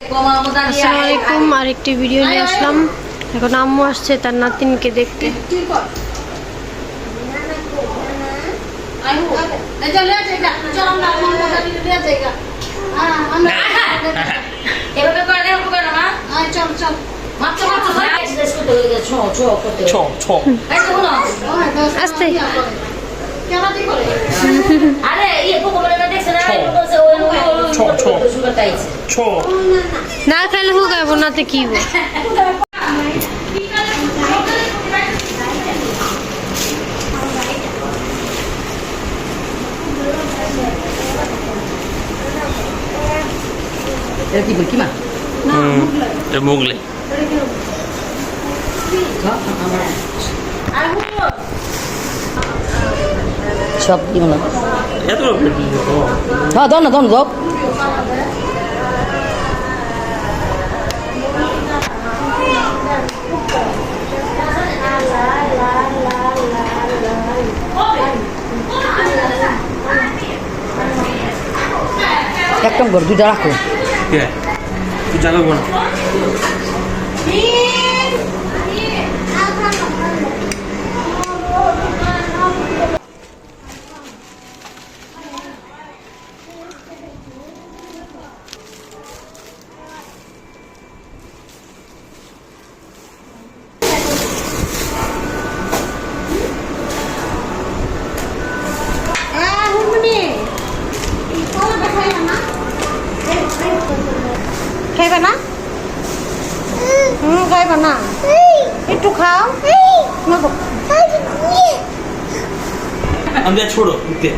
আসসালামু আলাইকুম, আরেকটি ভিডিও নিয়ে আসলাম। এখন আম্মু আসছে তার নাতিনকে দেখতে। আস্তে না খাইলে হোক নাতে কি মুগলে সব কি মনে এত হ্যাঁ দাও না দাও এক কাম কর দুইটা রাখো তুই জানো না খাইবা না? খাইবা না? একটু খাও। আমি ছোড়ো উঠতে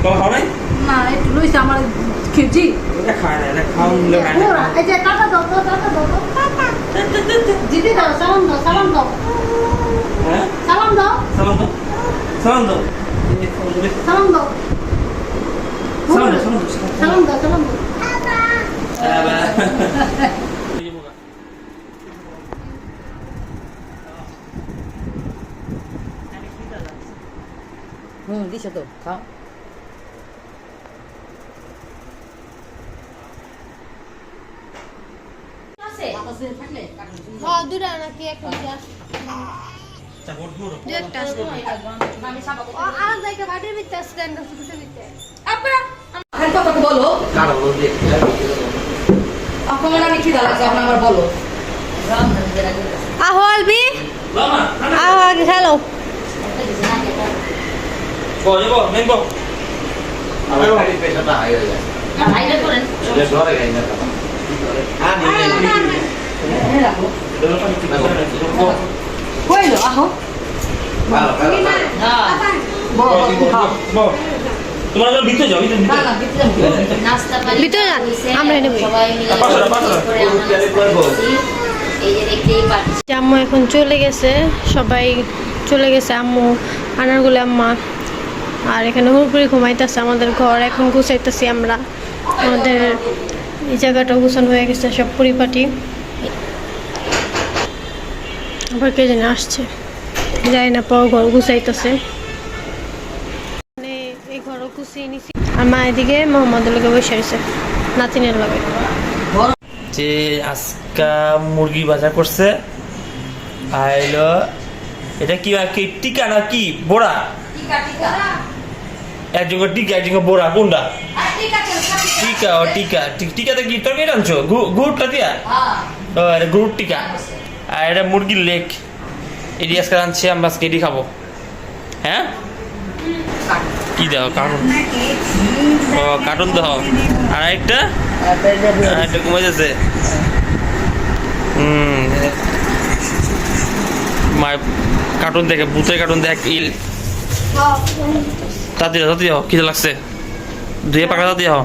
খাও নাই না একটু লইছে আমার খেয়েছি খায় না খাওয়া এই যে টাকা দাও তো টাকা দাও দিদি দাও সালাম দাও সালাম দাও হ্যাঁ সালাম দাও সালাম দাও সালাম দাও সালাম দাও সালাম দাও সালাম দাও সালাম দাও দিছে তো খাও দুটা নাকি একটা বলো আপনার আমি কি দাঁড়াচ্ছি আপনার আমার বলো আহো আলবি, আহো আগে খেলো। কইলো আহো তোমার ভিতরে যাও ভিতরে যান, আমরা নেব। আম্মু এখন চলে গেছে, সবাই চলে গেছে। আম্মু, আনারগুলো আম্মা, আর এখানে হুড়পুরি ঘুমাইতেছে। আমাদের ঘর এখন গুছাইতেছি আমরা। আমাদের এই জায়গাটা গুছানো হয়ে গেছে, সব পরিপাটি। আবার কে জানে আসছে, যাই না, পাও ঘর গুছাইতেছে। এই ঘরও গুছিয়ে নিছি। আর মা এদিকে মোহাম্মদের লগে বসে আছে নাতিনের লগে। যে আজকা মুরগি বাজার করছে আইলো। এটা কি আর কি টিকা না কি বোড়া? একজনের টিকা একজনের বোড়া, কোনটা টিকা? ও টিকা, টিকাতে কি তরকারি আনছো? গুড়টা দিয়া গুড় টিকা। আর এটা মুরগির লেগ, এটি আজকে আনছে, আমরা আজকে এটি খাবো। হ্যাঁ কি দাও? কার্টুন, ও কার্টুন দাও। আর একটা ঘুমাই যাচ্ছে। মায়ের কার্টুন দেখে, ভূতের কার্টুন দেখ। ইল তাতে যাও খিদে লাগছে, ধুয়ে পাকা তাতে যাও।